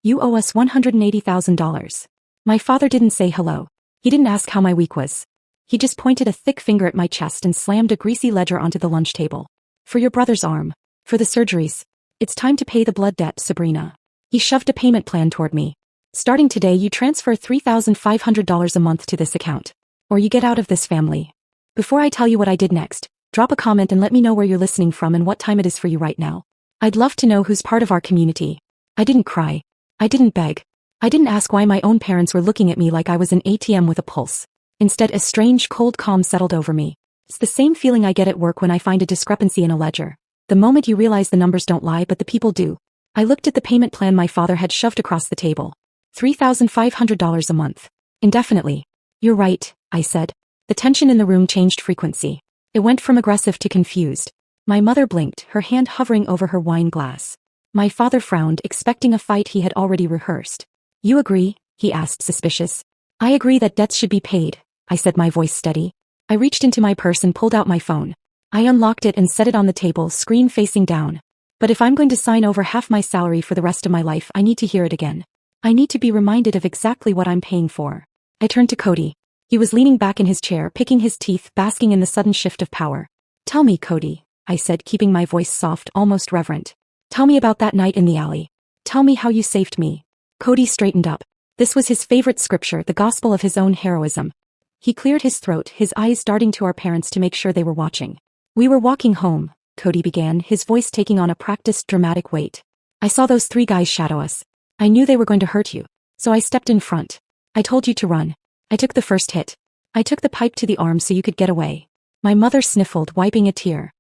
You owe us $180,000. My father didn't say hello. He didn't ask how my week was. He just pointed a thick finger at my chest and slammed a greasy ledger onto the lunch table. For your brother's arm. For the surgeries. It's time to pay the blood debt, Sabrina. He shoved a payment plan toward me. Starting today, you transfer $3,500 a month to this account. Or you get out of this family. Before I tell you what I did next, drop a comment and let me know where you're listening from and what time it is for you right now. I'd love to know who's part of our community. I didn't cry. I didn't beg. I didn't ask why my own parents were looking at me like I was an ATM with a pulse. Instead, a strange cold calm settled over me. It's the same feeling I get at work when I find a discrepancy in a ledger. The moment you realize the numbers don't lie but the people do. I looked at the payment plan my father had shoved across the table. $3,500 a month. Indefinitely. You're right, I said. The tension in the room changed frequency. It went from aggressive to confused. My mother blinked, her hand hovering over her wine glass. My father frowned, expecting a fight he had already rehearsed. You agree? He asked, suspicious. I agree that debts should be paid, I said, my voice steady. I reached into my purse and pulled out my phone. I unlocked it and set it on the table, screen facing down. But if I'm going to sign over half my salary for the rest of my life, I need to hear it again. I need to be reminded of exactly what I'm paying for. I turned to Cody. He was leaning back in his chair, picking his teeth, basking in the sudden shift of power. Tell me, Cody, I said, keeping my voice soft, almost reverent. Tell me about that night in the alley. Tell me how you saved me. Cody straightened up. This was his favorite scripture, the gospel of his own heroism. He cleared his throat, his eyes darting to our parents to make sure they were watching. We were walking home, Cody began, his voice taking on a practiced dramatic weight. I saw those 3 guys shadow us. I knew they were going to hurt you. So I stepped in front. I told you to run. I took the first hit. I took the pipe to the arm so you could get away. My mother sniffled, wiping a tear.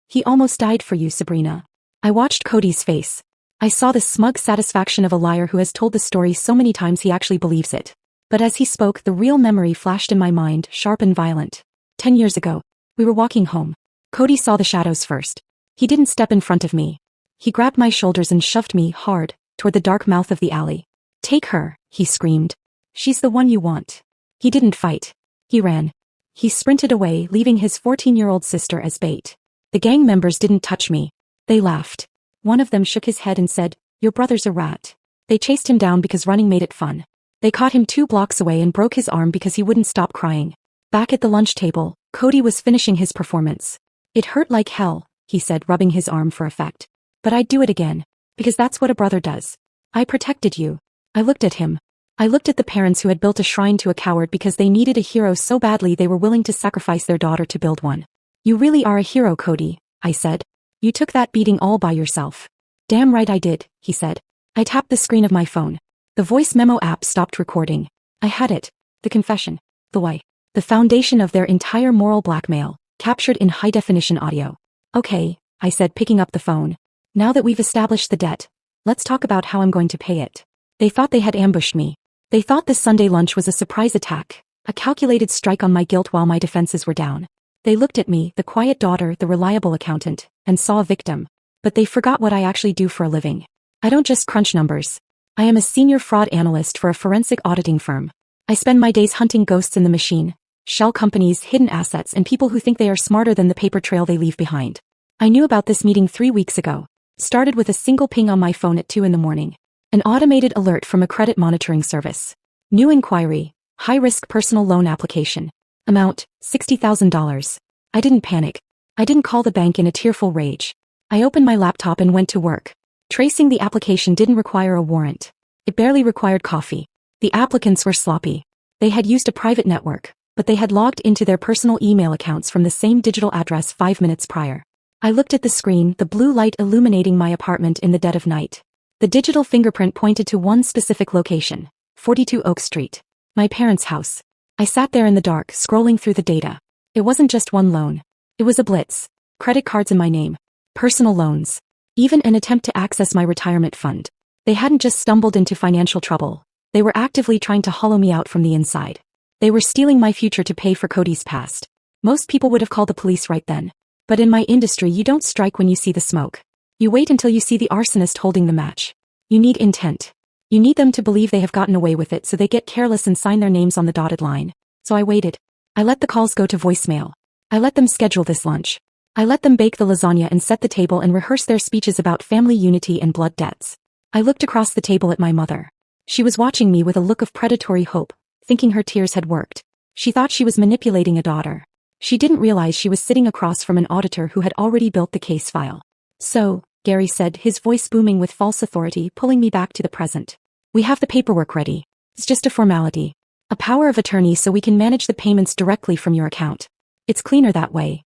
He almost died for you, Sabrina. I watched Cody's face. I saw the smug satisfaction of a liar who has told the story so many times he actually believes it. But as he spoke, the real memory flashed in my mind, sharp and violent. 10 years ago. We were walking home. Cody saw the shadows first. He didn't step in front of me. He grabbed my shoulders and shoved me, hard, toward the dark mouth of the alley. Take her, he screamed. She's the one you want. He didn't fight. He ran. He sprinted away, leaving his 14-year-old sister as bait. The gang members didn't touch me. They laughed. One of them shook his head and said, "Your brother's a rat." They chased him down because running made it fun. They caught him 2 blocks away and broke his arm because he wouldn't stop crying. Back at the lunch table, Cody was finishing his performance. It hurt like hell, he said, rubbing his arm for effect. But I'd do it again. Because that's what a brother does. I protected you. I looked at him. I looked at the parents who had built a shrine to a coward because they needed a hero so badly they were willing to sacrifice their daughter to build one. You really are a hero, Cody, I said. You took that beating all by yourself. Damn right I did, he said. I tapped the screen of my phone. The voice memo app stopped recording. I had it. The confession. The why. The foundation of their entire moral blackmail, captured in high-definition audio. Okay, I said, picking up the phone. Now that we've established the debt, let's talk about how I'm going to pay it. They thought they had ambushed me. They thought this Sunday lunch was a surprise attack, a calculated strike on my guilt while my defenses were down. They looked at me, the quiet daughter, the reliable accountant, and saw a victim. But they forgot what I actually do for a living. I don't just crunch numbers. I am a senior fraud analyst for a forensic auditing firm. I spend my days hunting ghosts in the machine, shell companies, hidden assets, and people who think they are smarter than the paper trail they leave behind. I knew about this meeting 3 weeks ago. Started with a single ping on my phone at 2 a.m. An automated alert from a credit monitoring service. New inquiry, high-risk personal loan application. Amount, $60,000. I didn't panic. I didn't call the bank in a tearful rage. I opened my laptop and went to work. Tracing the application didn't require a warrant. It barely required coffee. The applicants were sloppy. They had used a private network, but they had logged into their personal email accounts from the same digital address 5 minutes prior. I looked at the screen, the blue light illuminating my apartment in the dead of night. The digital fingerprint pointed to one specific location, 42 Oak Street. My parents' house. I sat there in the dark, scrolling through the data. It wasn't just one loan. It was a blitz. Credit cards in my name. Personal loans. Even an attempt to access my retirement fund. They hadn't just stumbled into financial trouble. They were actively trying to hollow me out from the inside. They were stealing my future to pay for Cody's past. Most people would have called the police right then. But in my industry, you don't strike when you see the smoke. You wait until you see the arsonist holding the match. You need intent. You need them to believe they have gotten away with it so they get careless and sign their names on the dotted line. So I waited. I let the calls go to voicemail. I let them schedule this lunch. I let them bake the lasagna and set the table and rehearse their speeches about family unity and blood debts. I looked across the table at my mother. She was watching me with a look of predatory hope, thinking her tears had worked. She thought she was manipulating a daughter. She didn't realize she was sitting across from an auditor who had already built the case file. So, Gary said, his voice booming with false authority, pulling me back to the present. We have the paperwork ready. It's just a formality. A power of attorney so we can manage the payments directly from your account. It's cleaner that way.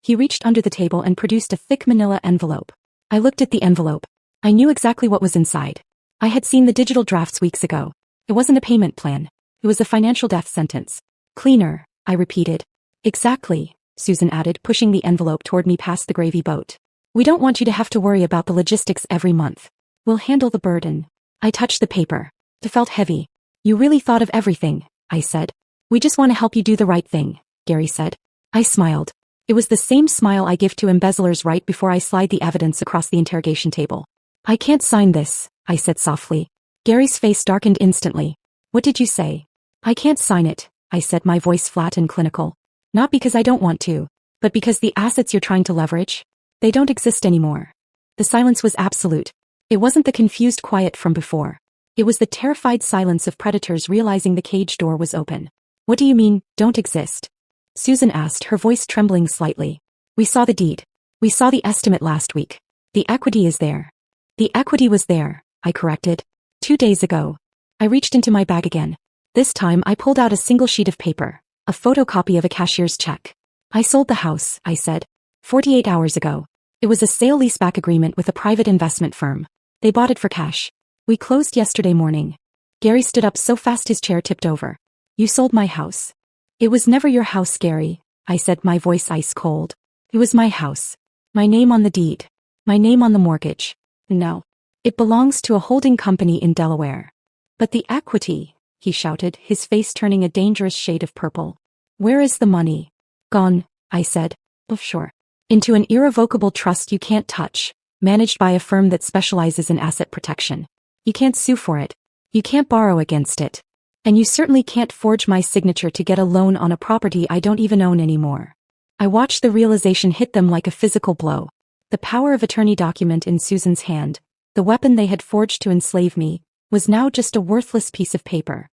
He reached under the table and produced a thick manila envelope. I looked at the envelope. I knew exactly what was inside. I had seen the digital drafts weeks ago. It wasn't a payment plan. It was a financial death sentence. Cleaner, I repeated. Exactly, Susan added, pushing the envelope toward me past the gravy boat. We don't want you to have to worry about the logistics every month. We'll handle the burden. I touched the paper. It felt heavy. You really thought of everything, I said. We just want to help you do the right thing, Gary said. I smiled. It was the same smile I give to embezzlers right before I slide the evidence across the interrogation table. I can't sign this, I said softly. Gary's face darkened instantly. What did you say? I can't sign it, I said, my voice flat and clinical. Not because I don't want to, but because the assets you're trying to leverage, they don't exist anymore. The silence was absolute. It wasn't the confused quiet from before. It was the terrified silence of predators realizing the cage door was open. What do you mean, don't exist? Susan asked, her voice trembling slightly. We saw the deed. We saw the estimate last week. The equity is there. The equity was there, I corrected. 2 days ago. I reached into my bag again. This time I pulled out a single sheet of paper, a photocopy of a cashier's check. I sold the house, I said. 48 hours ago. It was a sale-leaseback agreement with a private investment firm. They bought it for cash. We closed yesterday morning. Gary stood up so fast his chair tipped over. You sold my house. It was never your house, Gary, I said, my voice ice cold. It was my house. My name on the deed. My name on the mortgage. No. It belongs to a holding company in Delaware. But the equity, he shouted, his face turning a dangerous shade of purple. Where is the money? Gone, I said. Offshore. Into an irrevocable trust you can't touch, managed by a firm that specializes in asset protection. You can't sue for it. You can't borrow against it. And you certainly can't forge my signature to get a loan on a property I don't even own anymore. I watched the realization hit them like a physical blow. The power of attorney document in Susan's hand, the weapon they had forged to enslave me, was now just a worthless piece of paper.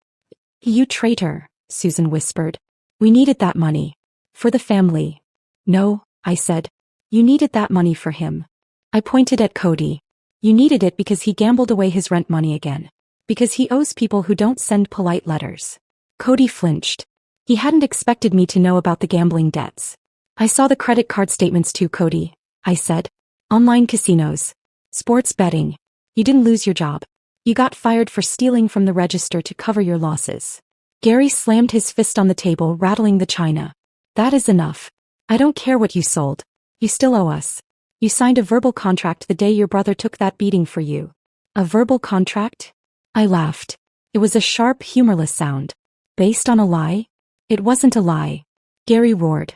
You traitor, Susan whispered. We needed that money. For the family. No, I said. You needed that money for him. I pointed at Cody. You needed it because he gambled away his rent money again. Because he owes people who don't send polite letters. Cody flinched. He hadn't expected me to know about the gambling debts. I saw the credit card statements too, Cody, I said. Online casinos. Sports betting. You didn't lose your job. You got fired for stealing from the register to cover your losses. Gary slammed his fist on the table, rattling the china. That is enough. I don't care what you sold. You still owe us. You signed a verbal contract the day your brother took that beating for you. A verbal contract? I laughed. It was a sharp, humorless sound. Based on a lie? It wasn't a lie. Gary roared.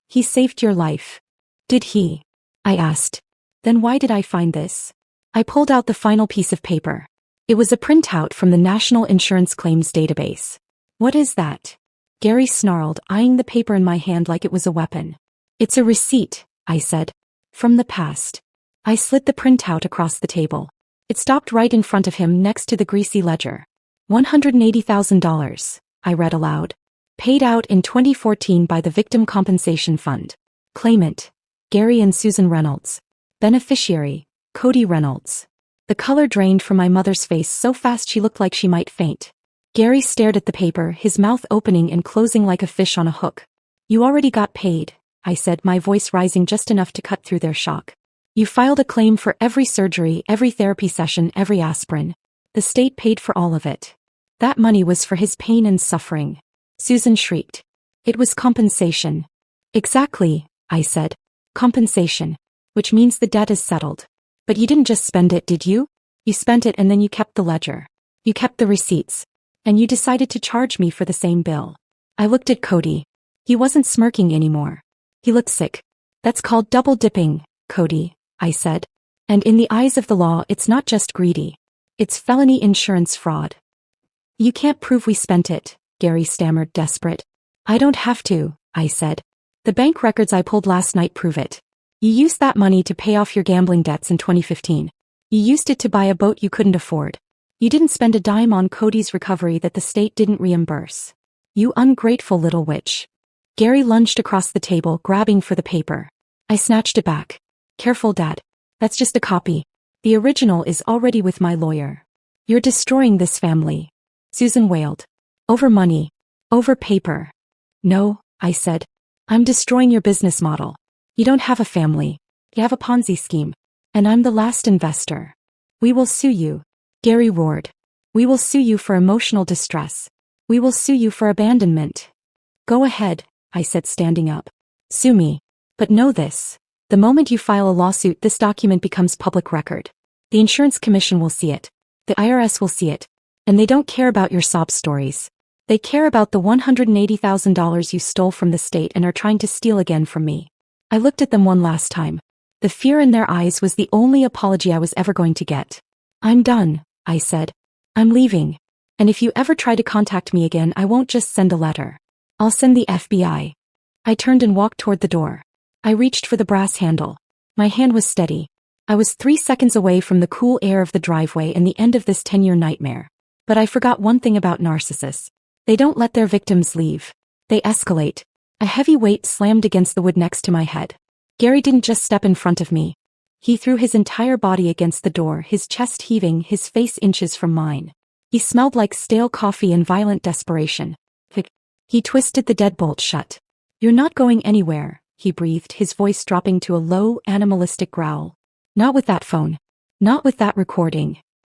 He saved your life. Did he? I asked. Then why did I find this? I pulled out the final piece of paper. It was a printout from the National Insurance Claims Database. What is that? Gary snarled, eyeing the paper in my hand like it was a weapon. It's a receipt, I said. From the past. I slid the printout across the table. It stopped right in front of him next to the greasy ledger. $180,000, I read aloud. Paid out in 2014 by the Victim Compensation Fund. Claimant, Gary and Susan Reynolds. Beneficiary, Cody Reynolds. The color drained from my mother's face so fast she looked like she might faint. Gary stared at the paper, his mouth opening and closing like a fish on a hook. You already got paid, I said, my voice rising just enough to cut through their shock. You filed a claim for every surgery, every therapy session, every aspirin. The state paid for all of it. That money was for his pain and suffering. Susan shrieked. It was compensation. Exactly, I said. Compensation. Which means the debt is settled. But you didn't just spend it, did you? You spent it and then you kept the ledger. You kept the receipts. And you decided to charge me for the same bill. I looked at Cody. He wasn't smirking anymore. He looked sick. That's called double dipping, Cody, I said. And in the eyes of the law, it's not just greedy. It's felony insurance fraud. You can't prove we spent it, Gary stammered, desperate. I don't have to, I said. The bank records I pulled last night prove it. You used that money to pay off your gambling debts in 2015. You used it to buy a boat you couldn't afford. You didn't spend a dime on Cody's recovery that the state didn't reimburse. You ungrateful little witch. Gary lunged across the table, grabbing for the paper. I snatched it back. Careful, Dad. That's just a copy. The original is already with my lawyer. You're destroying this family. Susan wailed. Over money. Over paper. No, I said. I'm destroying your business model. You don't have a family. You have a Ponzi scheme. And I'm the last investor. We will sue you. Gary roared. We will sue you for emotional distress. We will sue you for abandonment. Go ahead, I said, standing up. Sue me. But know this. The moment you file a lawsuit, this document becomes public record. The insurance commission will see it. The IRS will see it. And they don't care about your sob stories. They care about the $180,000 you stole from the state and are trying to steal again from me. I looked at them one last time. The fear in their eyes was the only apology I was ever going to get. I'm done, I said. I'm leaving. And if you ever try to contact me again, I won't just send a letter. I'll send the FBI. I turned and walked toward the door. I reached for the brass handle. My hand was steady. I was 3 seconds away from the cool air of the driveway and the end of this 10-year nightmare. But I forgot one thing about narcissists. They don't let their victims leave. They escalate. A heavy weight slammed against the wood next to my head. Gary didn't just step in front of me. He threw his entire body against the door, his chest heaving, his face inches from mine. He smelled like stale coffee and violent desperation. He twisted the deadbolt shut. You're not going anywhere, he breathed, his voice dropping to a low, animalistic growl. Not with that phone. Not with that recording.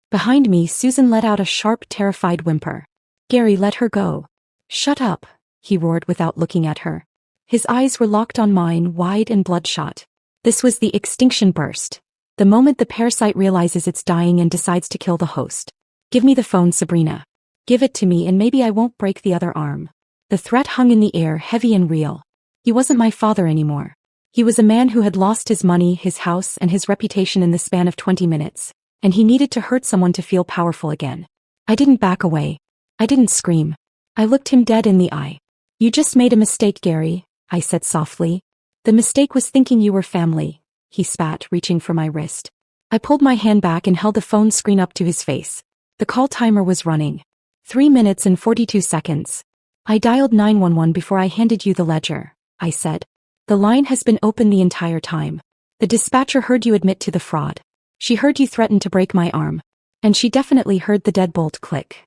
Behind me, Susan let out a sharp, terrified whimper. Gary, let her go. Shut up, he roared without looking at her. His eyes were locked on mine, wide and bloodshot. This was the extinction burst. The moment the parasite realizes it's dying and decides to kill the host. Give me the phone, Sabrina. Give it to me and maybe I won't break the other arm. The threat hung in the air, heavy and real. He wasn't my father anymore. He was a man who had lost his money, his house, and his reputation in the span of 20 minutes. And he needed to hurt someone to feel powerful again. I didn't back away. I didn't scream. I looked him dead in the eye. You just made a mistake, Gary, I said softly. The mistake was thinking you were family, he spat, reaching for my wrist. I pulled my hand back and held the phone screen up to his face. The call timer was running. 3 minutes and 42 seconds. I dialed 911 before I handed you the ledger, I said. The line has been open the entire time. The dispatcher heard you admit to the fraud. She heard you threaten to break my arm. And she definitely heard the deadbolt click.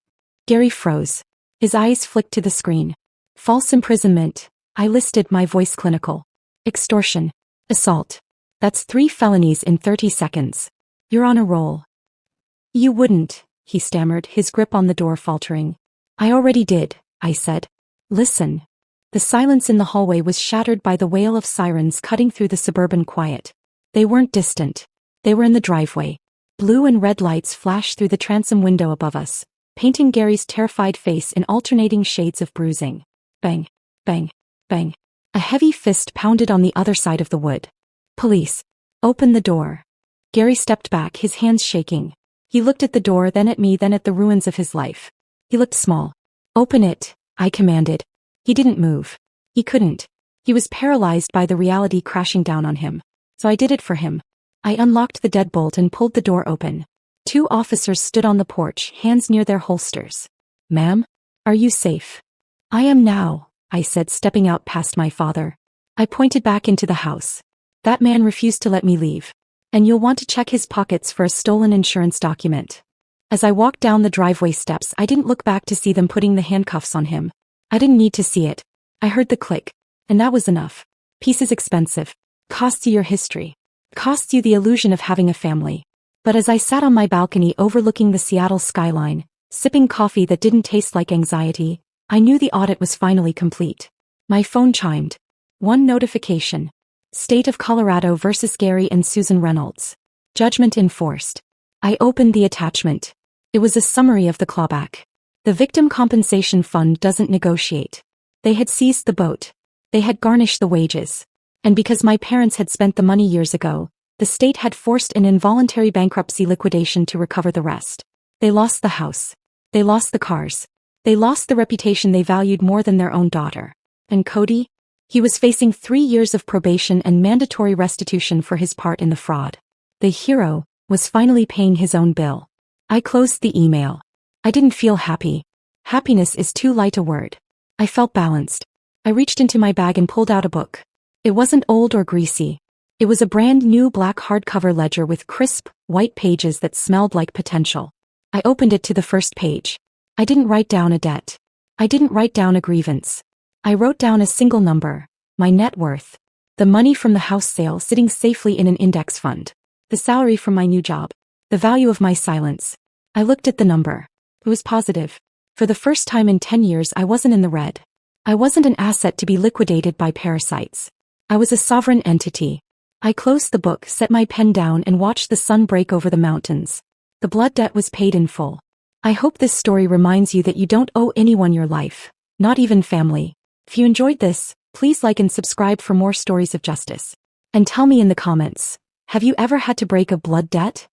Gary froze. His eyes flicked to the screen. False imprisonment. I listed, my voice clinical. Extortion. Assault. That's 3 felonies in 30 seconds. You're on a roll. You wouldn't, he stammered, his grip on the door faltering. I already did, I said. Listen. The silence in the hallway was shattered by the wail of sirens cutting through the suburban quiet. They weren't distant. They were in the driveway. Blue and red lights flashed through the transom window above us, painting Gary's terrified face in alternating shades of bruising. Bang, bang, bang. A heavy fist pounded on the other side of the wood. Police. Open the door. Gary stepped back, his hands shaking. He looked at the door, then at me, then at the ruins of his life. He looked small. Open it, I commanded. He didn't move. He couldn't. He was paralyzed by the reality crashing down on him. So I did it for him. I unlocked the deadbolt and pulled the door open. 2 officers stood on the porch, hands near their holsters. Ma'am? Are you safe? I am now, I said, stepping out past my father. I pointed back into the house. That man refused to let me leave. And you'll want to check his pockets for a stolen insurance document. As I walked down the driveway steps, I didn't look back to see them putting the handcuffs on him. I didn't need to see it. I heard the click. And that was enough. Peace is expensive. Costs you your history. Costs you the illusion of having a family. But as I sat on my balcony overlooking the Seattle skyline, sipping coffee that didn't taste like anxiety, I knew the audit was finally complete. My phone chimed. 1 notification. State of Colorado versus Gary and Susan Reynolds. Judgment enforced. I opened the attachment. It was a summary of the clawback. The Victim Compensation Fund doesn't negotiate. They had seized the boat. They had garnished the wages. And because my parents had spent the money years ago, the state had forced an involuntary bankruptcy liquidation to recover the rest. They lost the house. They lost the cars. They lost the reputation they valued more than their own daughter. And Cody? He was facing 3 years of probation and mandatory restitution for his part in the fraud. The hero, was finally paying his own bill. I closed the email. I didn't feel happy. Happiness is too light a word. I felt balanced. I reached into my bag and pulled out a book. It wasn't old or greasy. It was a brand new black hardcover ledger with crisp, white pages that smelled like potential. I opened it to the first page. I didn't write down a debt. I didn't write down a grievance. I wrote down a single number, my net worth. The money from the house sale sitting safely in an index fund. The salary from my new job. The value of my silence. I looked at the number. It was positive. For the first time in 10 years I wasn't in the red. I wasn't an asset to be liquidated by parasites. I was a sovereign entity. I closed the book, set my pen down and watched the sun break over the mountains. The blood debt was paid in full. I hope this story reminds you that you don't owe anyone your life, not even family. If you enjoyed this, please like and subscribe for more stories of justice. And tell me in the comments, have you ever had to break a blood debt?